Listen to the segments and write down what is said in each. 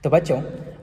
तो बच्चों,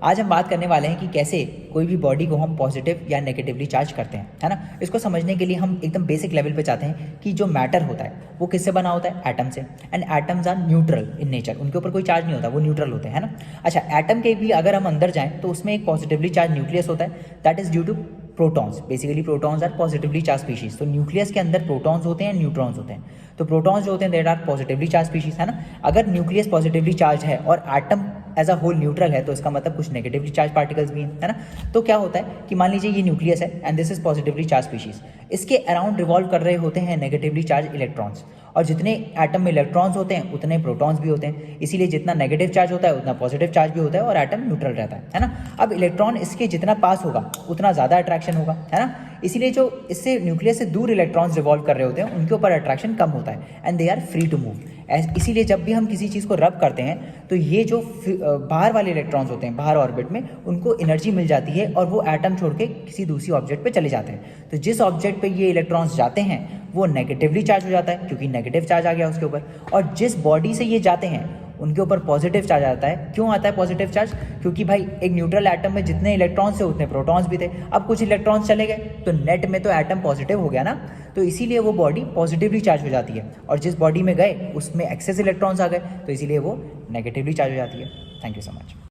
आज हम बात करने वाले हैं कि कैसे कोई भी बॉडी को हम पॉजिटिव या नेगेटिवली चार्ज करते हैं, है ना। इसको समझने के लिए हम एकदम बेसिक लेवल पे चाहते हैं कि जो मैटर होता है वो किससे बना होता है, एटम से। And atoms are neutral in nature, उनके ऊपर कोई चार्ज नहीं होता, वो न्यूट्रल होते हैं, है ना। अच्छा, एटम के भी अगर हम अंदर जाएं तो उसमें एक पॉजिटिवली चार्ज न्यूक्लियस होता है, that is due to protons. Basically protons are positively charge species. तो न्यूक्लियस के अंदर प्रोटॉन्स होते हैं, न्यूट्रॉन्स होते हैं। तो प्रोटॉन्स जो होते हैं that are positively charge species, है ना। अगर न्यूक्लियस पॉजिटिवली चार्ज है और atom as a whole neutral है तो इसका मतलब कुछ नेगेटिवली चार्ज पार्टिकल्स भी हैं, है ना। तो क्या होता है कि मान लीजिए ये न्यूक्लियस है and this is positively charge species, इसके अराउंड रिवॉल्व कर रहे होते हैं नेगेटिवली चार्ज इलेक्ट्रॉन्स। और जितने एटम में इलेक्ट्रॉन्स होते हैं उतने प्रोटॉन्स भी होते हैं, इसीलिए जितना नेगेटिव चार्ज होता है उतना पॉजिटिव चार्ज भी होता है और एटम न्यूट्रल रहता है ना। अब इलेक्ट्रॉन इसके जितना पास होगा उतना ज़्यादा अट्रैक्शन होगा, है ना। इसीलिए जो इससे न्यूक्लियस से दूर इलेक्ट्रॉन्स रिवॉल्व कर रहे होते हैं उनके ऊपर अट्रैक्शन कम होता है and they are free to move. इसीलिए जब भी हम किसी चीज़ को रब करते हैं तो ये जो बाहर वाले इलेक्ट्रॉन्स होते हैं बाहर ऑर्बिट में, उनको एनर्जी मिल जाती है और वो एटम छोड़ के किसी दूसरी ऑब्जेक्ट पे चले जाते हैं। तो जिस ऑब्जेक्ट पे ये इलेक्ट्रॉन्स जाते हैं वो नेगेटिवली चार्ज हो जाता है क्योंकि नेगेटिव चार्ज आ गया उसके ऊपर, और जिस बॉडी से ये जाते हैं उनके ऊपर पॉजिटिव चार्ज आता है। क्यों आता है पॉजिटिव चार्ज? क्योंकि भाई एक न्यूट्रल एटम में जितने इलेक्ट्रॉन्स थे उतने प्रोटॉन्स भी थे। अब कुछ इलेक्ट्रॉन्स चले गए तो नेट में तो एटम पॉजिटिव हो गया ना, तो इसीलिए वो बॉडी पॉजिटिवली चार्ज हो जाती है। और जिस बॉडी में गए उसमें एक्सेस इलेक्ट्रॉन्स आ गए तो इसीलिए वो नेगेटिवली चार्ज हो जाती है। Thank you so much.